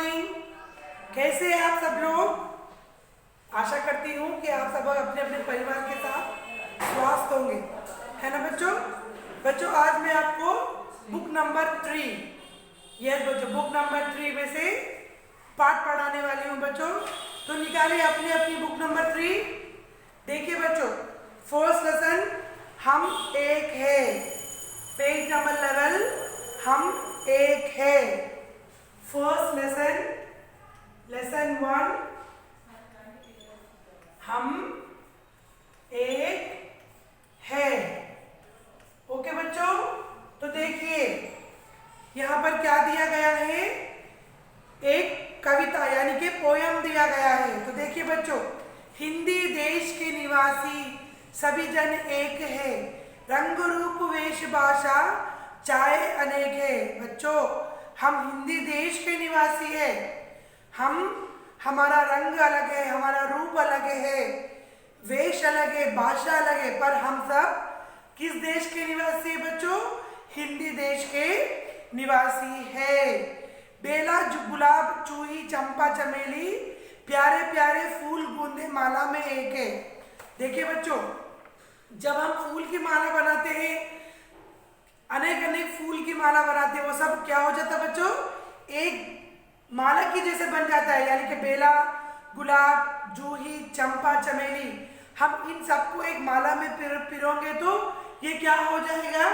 Morning. कैसे हैं आप सब लोग? आशा करती हूँ कि आप सब अपने अपने परिवार के साथ स्वस्थ होंगे, है ना बच्चों। बच्चों आज मैं आपको बुक नंबर 3, यस बच्चों, बुक नंबर 3 में से पाठ पढ़ाने वाली हूँ बच्चों। तो निकालिए अपनी अपनी बुक नंबर 3। देखिए बच्चों, फर्स्ट लेसन हम एक है, पेज नंबर 11, हम एक है। फर्स्ट लेसन, लेसन 1, हम एक है। ओके बच्चों, तो देखिए यहाँ पर क्या दिया गया है, एक कविता यानी कि पोयम दिया गया है। तो देखिए बच्चों, हिंदी देश के निवासी सभी जन एक है, रंग रूप वेश भाषा चाहे अनेक है। बच्चों हम हिंदी देश के निवासी है, हमारा रंग अलग है, हमारा रूप अलग है, वेश अलग है, भाषा अलग है, पर हम सब किस देश के निवासी है बच्चों? हिंदी देश के निवासी है। बेला गुलाब चूही चंपा चमेली प्यारे प्यारे फूल गूंदे माला में एक है। देखिए बच्चों, जब हम फूल की माला बनाते हैं, अनेक अनेक फूल की माला बनाते हैं, वो सब क्या हो जाता है बच्चों? एक माला की जैसे बन जाता है, यानी कि बेला गुलाब जूही चंपा चमेली, हम इन सबको एक माला में पिरोंगे तो ये क्या हो जाएगा?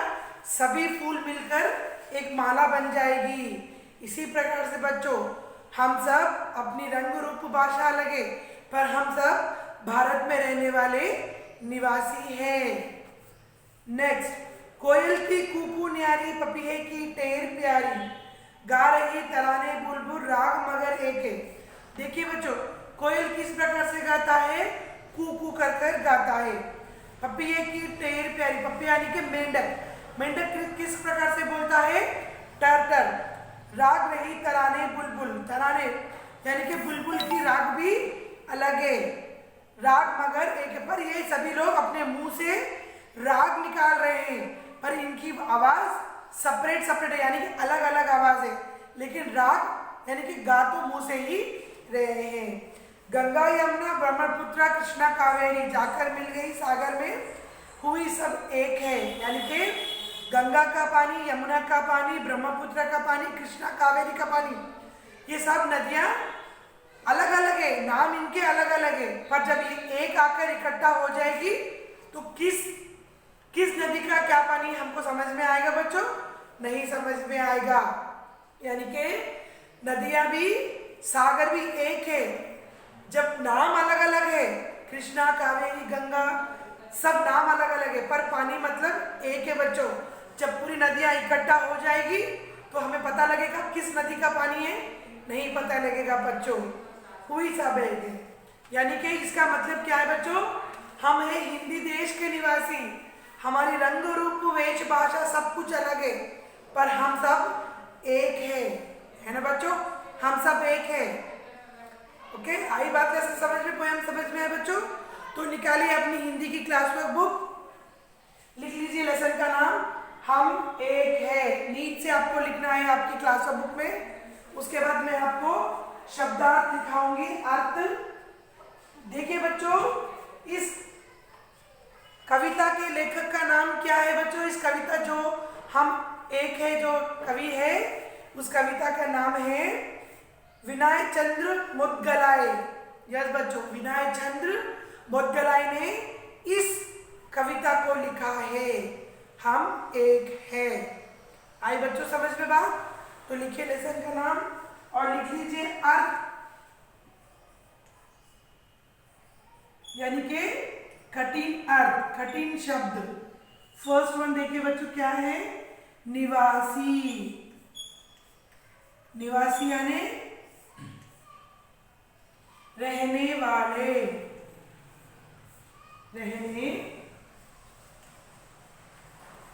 सभी फूल मिलकर एक माला बन जाएगी। इसी प्रकार से बच्चों हम सब अपनी रंग रूप भाषा अलग है, पर हम सब भारत में रहने वाले निवासी हैं। नेक्स्ट, कोयल की कूकू न्यारी पपीहे की टेर प्यारी, गा रही तराने बुलबुल राग मगर एक है। देखिए बच्चों, कोयल किस प्रकार से गाता है? कूकू कर कर गाता है। पपीहे की टेर प्यारी, पपी यानी कि मेंढक, मेंढक किस प्रकार से बोलता है? टर टर। राग रही तराने बुलबुल, तराने यानी कि बुलबुल की राग भी अलग है, राग मगर एक है। पर ये सभी लोग अपने मुंह से राग निकाल रहे हैं, पर इनकी आवाज सेपरेट सेपरेट है, यानी कि अलग अलग आवाज है, लेकिन राग यानी कि गा तो मुंह से ही रहे हैं। गंगा यमुना ब्रह्मपुत्र कृष्णा कावेरी जाकर मिल गई सागर में, हुई सब एक है। यानी कि गंगा का पानी, यमुना का पानी, ब्रह्मपुत्र का पानी, कृष्णा कावेरी का पानी, ये सब नदियां अलग अलग है, नाम इनके अलग अलग है, पर जब ये एक आकर इकट्ठा हो जाएगी तो किस नदी का क्या पानी हमको समझ में आएगा बच्चों? नहीं समझ में आएगा। यानी कि नदियां भी, सागर भी एक है, जब नाम अलग अलग है, कृष्णा कावेरी गंगा सब नाम अलग अलग है, पर पानी मतलब एक है बच्चों। जब पूरी नदियां इकट्ठा हो जाएगी तो हमें पता लगेगा किस नदी का पानी है, नहीं पता लगेगा बच्चों, हुई सब एक है। यानी कि इसका मतलब क्या है बच्चों? हम है हिंदी देश के निवासी, हमारी रंग रूप वेश भाषा सब कुछ अलग है, पर हम सब एक है ना बच्चों? हम सब एक है। ओके, आई बात कैसे समझ में, पोयम समझ में आए बच्चों? तो निकालिए अपनी हिंदी की क्लास वर्क बुक, लिख लीजिए लेसन का नाम हम एक है। नीट से आपको लिखना है आपकी क्लास वर्क बुक में। उसके बाद मैं आपको शब्दार्थ दिखाऊंगी, अर्थ। देखिए बच्चों, इस कविता के लेखक का नाम क्या है बच्चों? इस कविता जो हम एक है जो कवि है, उस कविता का नाम है विनय चंद्र मुदगलाई। यस बच्चों, विनय चंद्र मुदगलाई ने इस कविता को लिखा है, हम एक है। आई बच्चों समझ में बात? तो लिखिए लेसन का नाम और लिख लीजिए अर्थ, यानी कि कठिन अर्थ, कठिन शब्द। फर्स्ट वन देखिए बच्चों क्या है? निवासी। निवासी यानी रहने वाले, रहने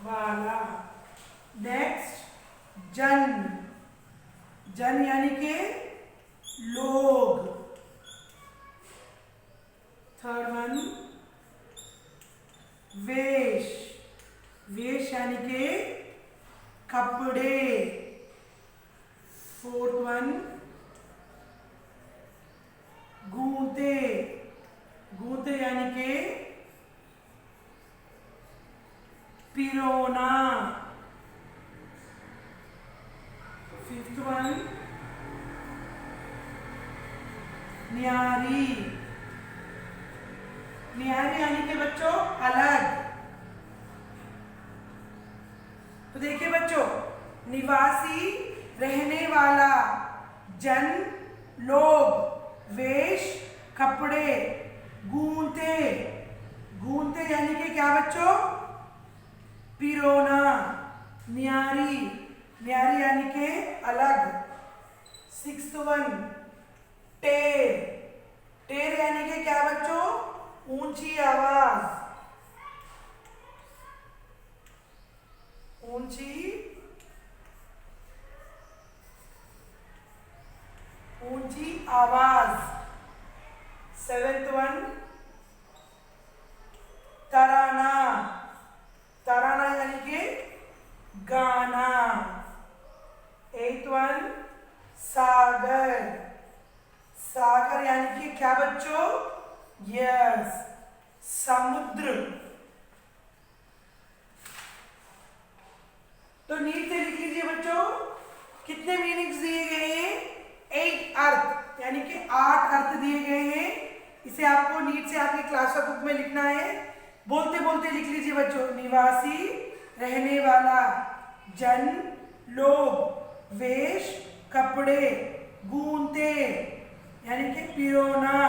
वाला। नेक्स्ट जन, जन यानी कि लोग। थर्ड वन वेश, वेश यानी कि कपड़े। फोर्थ वन पिरोना। फिफ्थ वन न्यारी। न्यारी यानी कि बच्चों अलग। तो देखिए बच्चों, निवासी रहने वाला, जन लोग, वेश कपड़े, गूंते। गूंते यानी कि क्या बच्चों? पिरोना। न्यारी, न्यारी यानी कि अलग। सिक्स्थ वन टेर। टेर यानी कि क्या बच्चों? ऊंची आवाज। ऊंची ऊंची आवाज। सेवेंथ वन तराना। तराना यानी कि गाना। एथ वन सागर। सागर यानी कि क्या बच्चों? यस, समुद्र। तो नीट से लिख लीजिए बच्चों, कितने मीनिंग्स दिए गए हैं? 8 अर्थ, यानी कि 8 अर्थ दिए गए हैं। इसे आपको नीट से आपके क्लास बुक में लिखना है। बोलते बोलते लिख लीजिए बच्चों। निवासी रहने वाला, जन लोग, वेश कपड़े, गूंते यानी कि पिरोना,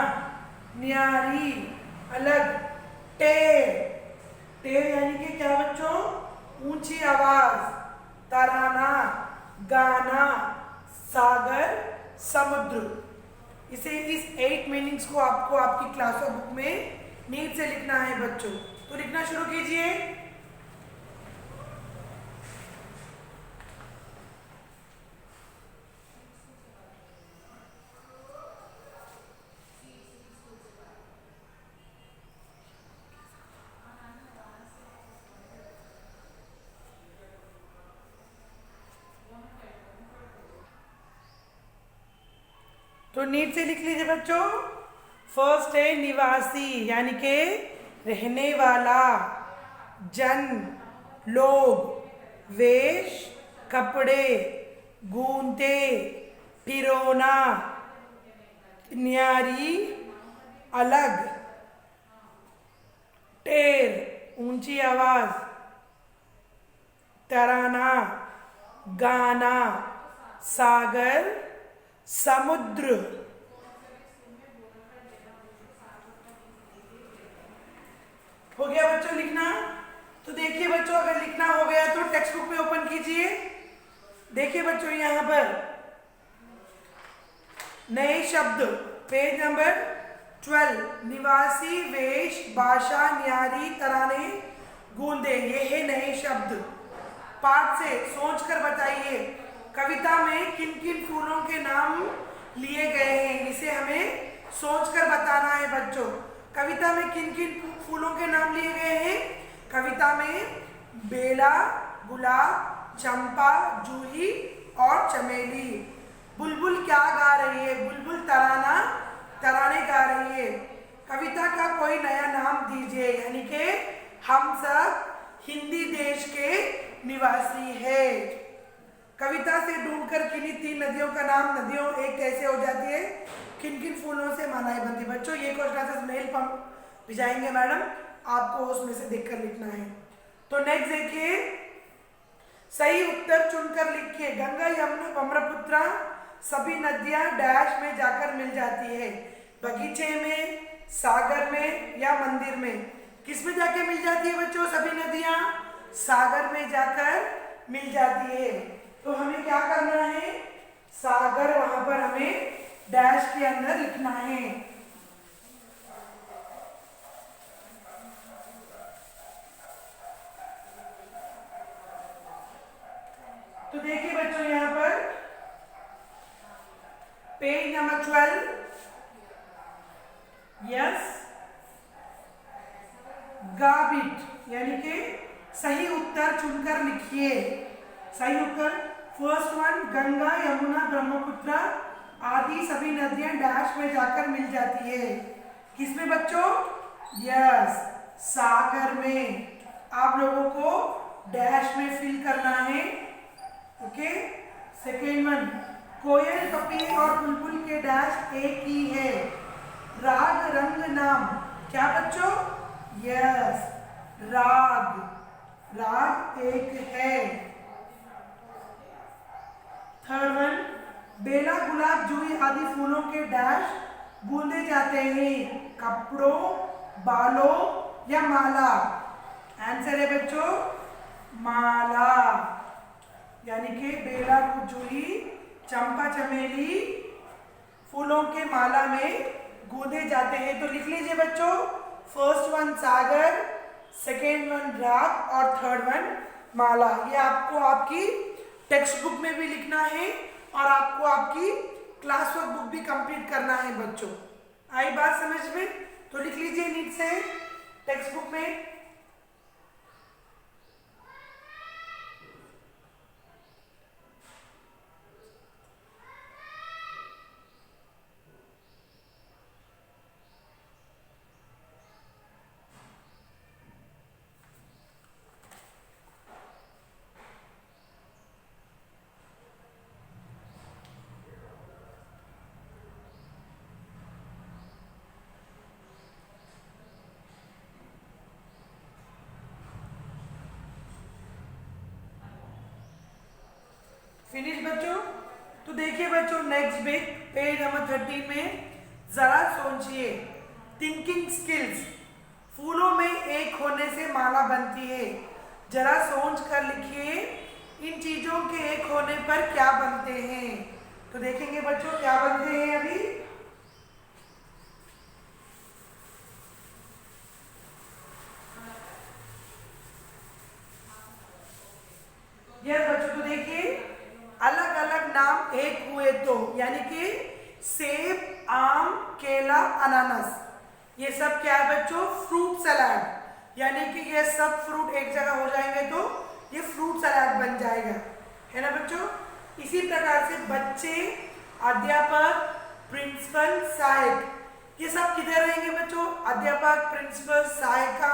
न्यारी अलग, टेर। टेर यानी कि क्या बच्चों? ऊंची आवाज। तराना गाना, सागर समुद्र। इसे इस 8 मीनिंग्स को आपको आपकी क्लास बुक में नीट से लिखना है बच्चों। तो लिखना शुरू कीजिए। तो नीट से लिख लीजिए बच्चों। फर्स्ट है निवासी यानी कि रहने वाला, जन लोग, वेश कपड़े, गूंते, पिरोना, न्यारी अलग, टेर ऊंची आवाज, तराना गाना, सागर समुद्र। हो गया बच्चों लिखना? तो देखिए बच्चों, अगर लिखना हो गया तो टेक्स्ट बुक में ओपन कीजिए। देखिए बच्चों, यहां पर नए शब्द, पेज नंबर 12, निवासी, वेश, भाषा, न्यारी, तराने, गूंदे, ये है नए शब्द। पाठ से सोचकर बताइए कविता में किन किन फूलों के नाम लिए गए हैं। इसे हमें सोचकर बताना है बच्चों। कविता में किन किन फूलों के नाम लिए गए हैं? कविता में बेला, गुलाब, चंपा, जूही और चमेली। बुलबुल क्या गा रही है? बुलबुल तराने गा रही है। कविता का कोई नया नाम दीजिए, यानी कि हम सब हिंदी देश के निवासी है। कविता से ढूंढकर किन्हीं 3 नदियों का नाम, नदियों एक कैसे हो जाती है? किन किन फूलों से मालाएं बनती? बच्चों ये क्वेश्चन आंसर मेल पर भिजाएंगे मैडम, आपको उसमें से देखकर लिखना है। तो नेक्स्ट देखिए, सही उत्तर चुनकर लिखिए। गंगा, यमुना, ब्रह्मपुत्र सभी नदियां डैश में जाकर मिल जाती है। बगीचे में, सागर में या मंदिर में? किस में जाके मिल जाती है बच्चों सभी नदियां? सागर में जाकर मिल जाती है। तो हमें क्या करना है? सागर वहां पर हमें डैश के अंदर लिखना है। तो देखिए बच्चों, यहां पर पेज नंबर 12, यस गाबिट यानी कि सही उत्तर चुनकर लिखिए। सही उत्तर फर्स्ट वन, गंगा, यमुना, ब्रह्मपुत्र आदि सभी नदियां डैश में जाकर मिल जाती है। किसमें बच्चों? यस सागर में। आप लोगों को डैश में फिल करना है। ओके, सेकेंड वन, कोयल कपिल और बुलबुल के डैश एक ही है। राग रंग नाम क्या बच्चों? यस, राग, राग एक है। थर्ड वन, बेला गुलाब जूही आदि फूलों के डैश गूंदे जाते हैं। कपड़ों, बालों या माला? आंसर है बच्चों माला, यानी कि बेला जूही, चंपा चमेली फूलों के माला में गूंदे जाते हैं। तो लिख लीजिए बच्चों, फर्स्ट वन सागर, सेकेंड वन राग और थर्ड वन माला। ये आपको आपकी टेक्स्ट बुक में भी लिखना है और आपको आपकी क्लास वर्क बुक भी कंप्लीट करना है बच्चों। आई बात समझ में? तो लिख लीजिए नीट से टेक्स्ट बुक में। फिनिश बच्चों? तो देखिए बच्चों, नेक्स्ट पेज नंबर 13 में जरा सोचिए, थिंकिंग स्किल्स, फूलों में एक होने से माला बनती है। जरा सोच कर लिखिए इन चीजों के एक होने पर क्या बनते हैं। तो देखेंगे बच्चों क्या बनते हैं अभी। यस बच्चों, तो देखिए अलग अलग नाम एक हुए तो, यानी कि सेब, आम, केला, अनानास, ये सब क्या है बच्चों? फ्रूट सलाद, यानी कि ये सब फ्रूट एक जगह हो जाएंगे तो ये फ्रूट सलाद बन जाएगा, है ना बच्चों। इसी प्रकार से बच्चे, अध्यापक, प्रिंसिपल, सहायक, ये सब किधर रहेंगे बच्चों? अध्यापक, प्रिंसिपल, सहायिका,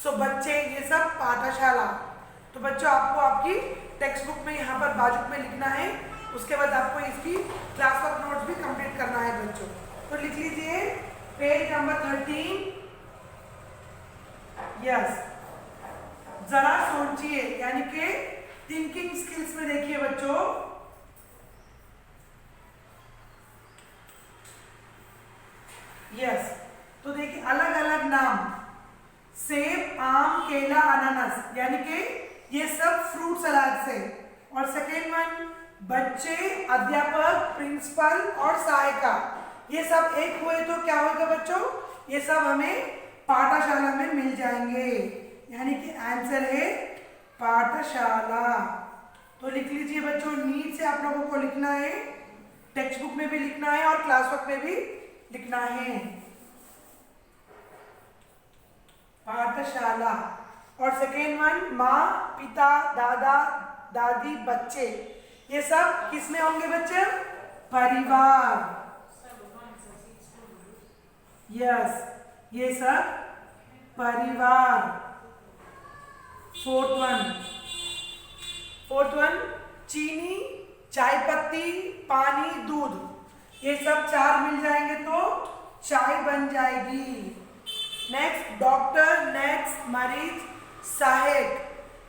सो बच्चे, ये सब पाठशाला। तो बच्चों आपको आपकी टेक्स्ट बुक में यहाँ पर बाजू में लिखना है, उसके बाद आपको इसकी क्लास वर्क नोट्स भी कंप्लीट करना है बच्चों। तो लिख लीजिए पेज नंबर 13। यस, जरा सोचिए, यानी कि थिंकिंग स्किल्स में देखिए बच्चों, यस, तो देखिए अलग अलग नाम, सेब, आम, केला, अनानास, यानी कि ये सब फ्रूट सलाद से। और सेकेंड वन, बच्चे, अध्यापक, प्रिंसिपल और सहायिका, ये सब एक हुए तो क्या होगा बच्चों? ये सब हमें पाठशाला में मिल जाएंगे, यानी कि आंसर है पाठशाला। तो लिख लीजिए बच्चों, नीट से आप लोगों को लिखना है, टेक्स्ट बुक में भी लिखना है और क्लास वर्क में भी लिखना है, पाठशाला। और सेकेंड वन, माँ, पिता, दादा, दादी, बच्चे, ये सब किसमें होंगे बच्चे? परिवार। यस, ये सब परिवार। फोर्थ वन, चीनी, चाय पत्ती, पानी, दूध, ये सब चार मिल जाएंगे तो चाय बन जाएगी। नेक्स्ट डॉक्टर, नेक्स्ट मरीज, सहायक,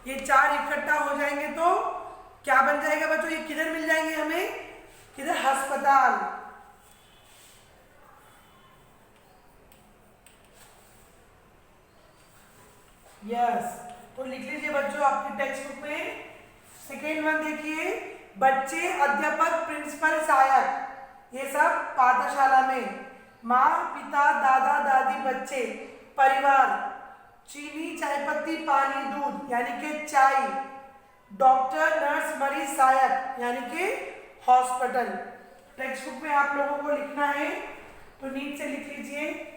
ये चार इकट्ठा हो जाएंगे तो क्या बन जाएगा बच्चों? ये किधर मिल जाएंगे हमें? किधर? अस्पताल। यस, तो लिख लीजिए बच्चों आपकी टेक्स्ट बुक में। सेकेंड वन देखिए, बच्चे, अध्यापक, प्रिंसिपल, सहायक, ये सब पाठशाला में। माँ, पिता, दादा, दादी, बच्चे, परिवार, चीनी, चाय पत्ती, पानी, दूध, यानी कि चाय, डॉक्टर, नर्स, मरीज, सहायक, यानी कि हॉस्पिटल। टेक्स्ट बुक में आप लोगों को लिखना है, तो नीट से लिख लीजिए।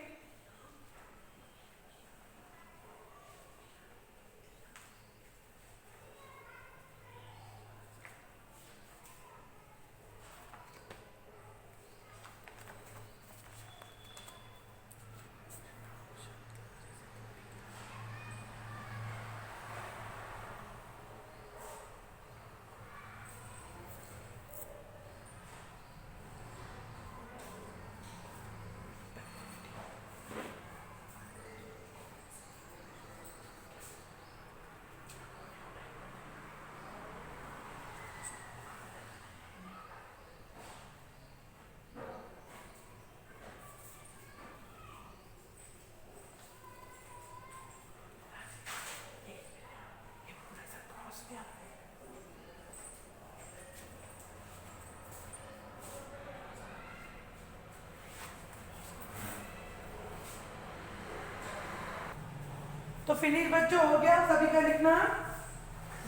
तो फिनिश बच्चों, हो गया सभी का लिखना?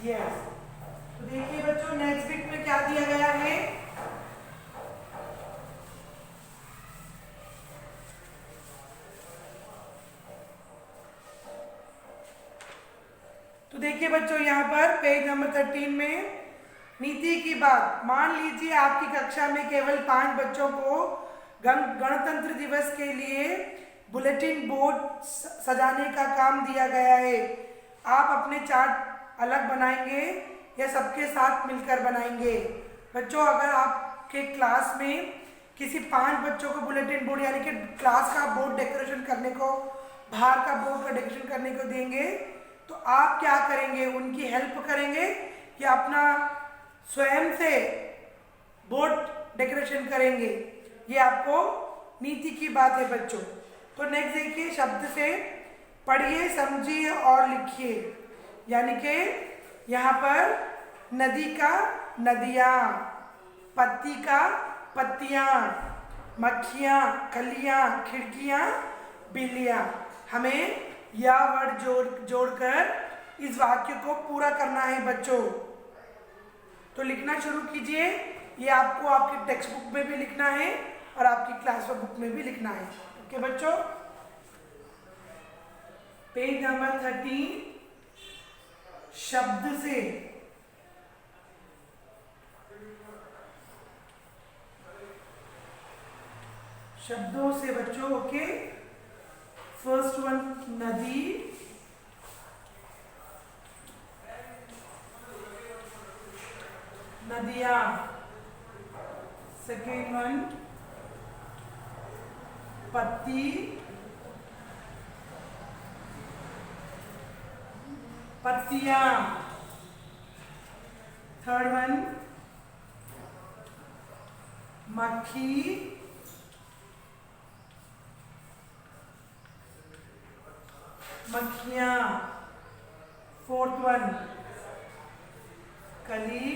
यस। तो देखिए बच्चों, नेक्स्ट बिट में क्या दिया गया है? तो देखिए बच्चों, यहाँ पर पेज नंबर 13 में नीति की बात। मान लीजिए आपकी कक्षा में केवल 5 बच्चों को गणतंत्र दिवस के लिए बुलेटिन बोर्ड सजाने का काम दिया गया है। आप अपने चार्ट अलग बनाएंगे या सबके साथ मिलकर बनाएंगे? बच्चों, अगर आपके क्लास में किसी 5 बच्चों को बुलेटिन बोर्ड यानी कि क्लास का बोर्ड डेकोरेशन करने को, बाहर का बोर्ड का डेकोरेशन करने को देंगे, तो आप क्या करेंगे? उनकी हेल्प करेंगे या अपना स्वयं से बोर्ड डेकोरेशन करेंगे? ये आपको नीति की बात है बच्चों। तो नेक्स्ट देखिए, शब्द से पढ़िए, समझिए और लिखिए। यानी कि यहाँ पर नदी का नदियाँ, पत्ती का पत्तियाँ, मक्खियाँ, कलियाँ, खिड़कियाँ, बिल्लियाँ। हमें यह वर्ड जोड़कर इस वाक्य को पूरा करना है बच्चों। तो लिखना शुरू कीजिए। ये आपको आपकी टेक्स्ट बुक में भी लिखना है और आपकी क्लास बुक में भी लिखना है। ओके बच्चों, पेज नंबर 13, शब्द से। शब्दों से बच्चों। ओके, फर्स्ट वन नदी, नदियाँ। सेकेंड वन पत्ती, पत्तियाँ। थर्ड वन मक्खी, मक्खियाँ। फोर्थ वन कली,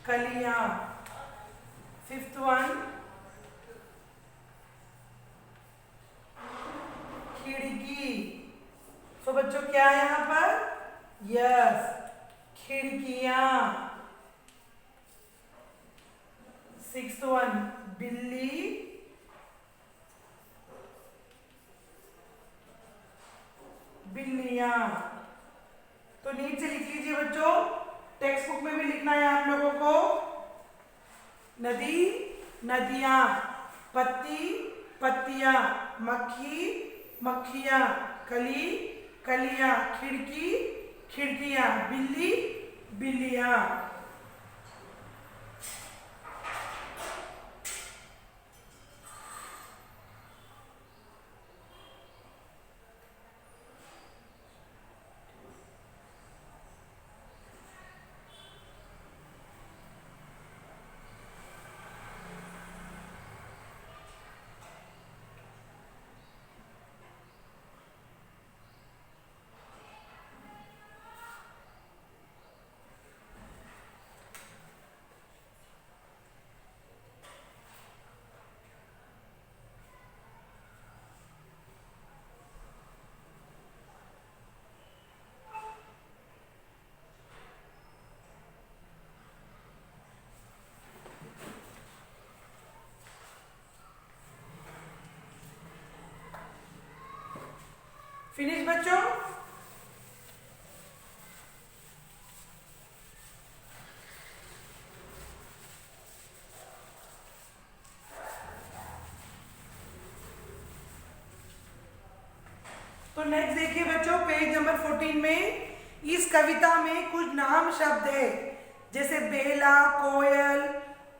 कलियाँ। फिफ्थ वन खिड़की। तो बच्चों क्या है यहाँ पर? यस, खिड़कियाँ। सिक्स्थ वन बिल्ली, बिल्लियाँ। तो नीचे लिख लीजिए बच्चों, टेक्स्ट बुक में भी लिखना है आप लोगों को। नदी, नदियाँ, पत्ती, पत्तियाँ, मक्खी, मक्खियाँ, कली, कलियाँ, खिड़की, खिड़कियाँ, बिल्ली, बिल्लियाँ। फिनिश बच्चों। तो नेक्स्ट देखिए बच्चों, पेज नंबर 14 में इस कविता में कुछ नाम शब्द है, जैसे बेला, कोयल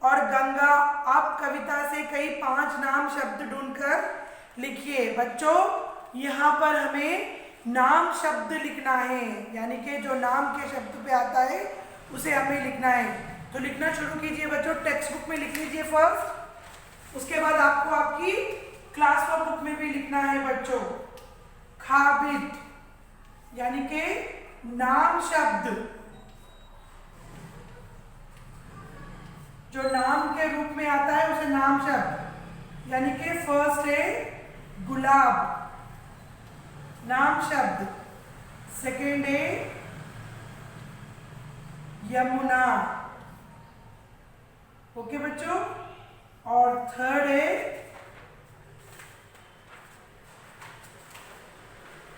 और गंगा। आप कविता से कई 5 नाम शब्द ढूंढकर लिखिए। बच्चों, यहाँ पर हमें नाम शब्द लिखना है, यानी कि जो नाम के शब्द पे आता है उसे हमें लिखना है। तो लिखना शुरू कीजिए बच्चों। टेक्स्ट बुक में लिख लीजिए फर्स्ट, उसके बाद आपको आपकी क्लास वर्क बुक में भी लिखना है बच्चों। खाबिद यानी कि नाम शब्द, जो नाम के रूप में आता है उसे नाम शब्द। यानी कि फर्स्ट है गुलाब, नाम शब्द। सेकेंड है यमुना, ओके बच्चों। और थर्ड है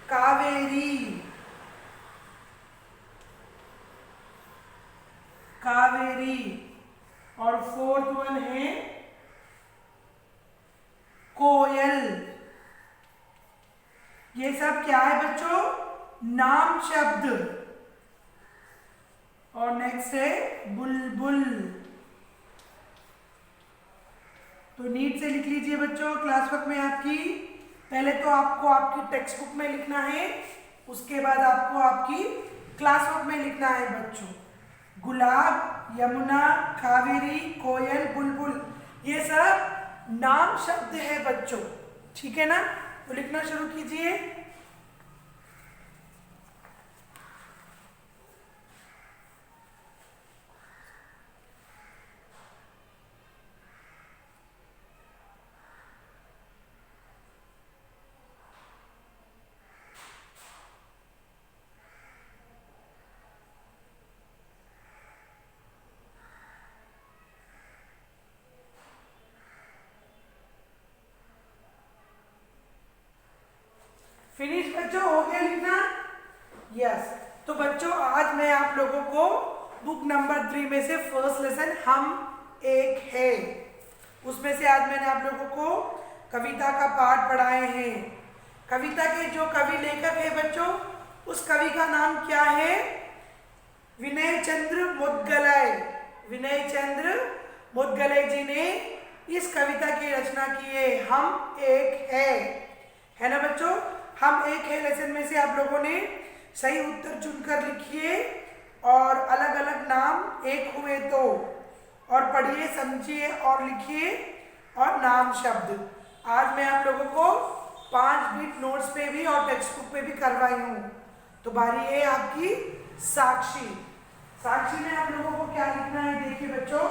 कावेरी, कावेरी। और फोर्थ वन है कोयल। ये सब क्या है बच्चों? नाम शब्द। और नेक्स्ट है बुलबुल। तो नीट से लिख लीजिए बच्चों क्लास वर्क में आपकी। पहले तो आपको आपकी टेक्स्ट बुक में लिखना है, उसके बाद आपको आपकी क्लास वर्क में लिखना है बच्चों। गुलाब, यमुना, कावेरी, कोयल, बुलबुल, ये सब नाम शब्द है बच्चों, ठीक है ना? तो लिखना शुरू कीजिए। फिनिश बच्चों, हो गया लिखना? यस। तो बच्चों आज मैं आप लोगों को बुक नंबर 3 में से फर्स्ट लेसन हम एक है, उसमें से आज मैंने आप लोगों को कविता का पाठ पढ़ाए हैं। कविता के जो कवि लेखक है बच्चों, उस कवि का नाम क्या है? विनय चंद्र मोदगलय। विनय चंद्र मोदगलय जी ने इस कविता की रचना की है, हम एक है ना बच्चों? हम एक है लेसन में से आप लोगों ने सही उत्तर चुनकर लिखिए और अलग अलग नाम एक हुए तो, और पढ़िए, समझिए और लिखिए और नाम शब्द। आज मैं आप लोगों को 5 बिट नोट्स पे भी और टेक्स्ट बुक पे भी करवाई हूँ। तो बारी है आपकी साक्षी। साक्षी में आप लोगों को क्या लिखना है देखिए बच्चों।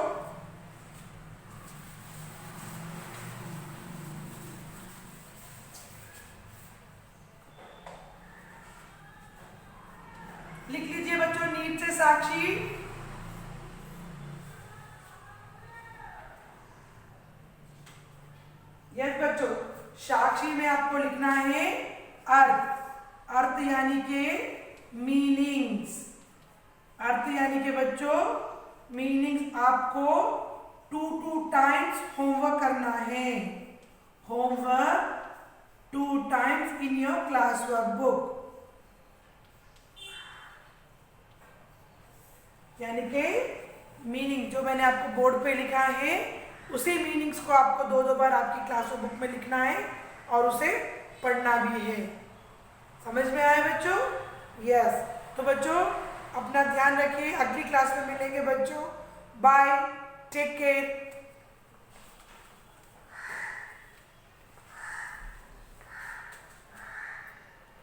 लिख लीजिए बच्चों नीट से साक्षी। यस बच्चों, साक्षी में आपको लिखना है अर्थ। अर्थ यानी के मीनिंग्स। अर्थ यानी के बच्चों मीनिंग्स आपको 2 टाइम्स होमवर्क करना है। Homework 2 times in your class work book. यानी कि मीनिंग जो मैंने आपको बोर्ड पे लिखा है, उसी मीनिंग्स को आपको 2 बार आपकी क्लास बुक में लिखना है और उसे पढ़ना भी है। समझ में आया बच्चों? यस। तो बच्चों अपना ध्यान रखिए, अगली क्लास में मिलेंगे बच्चों। Bye, take care.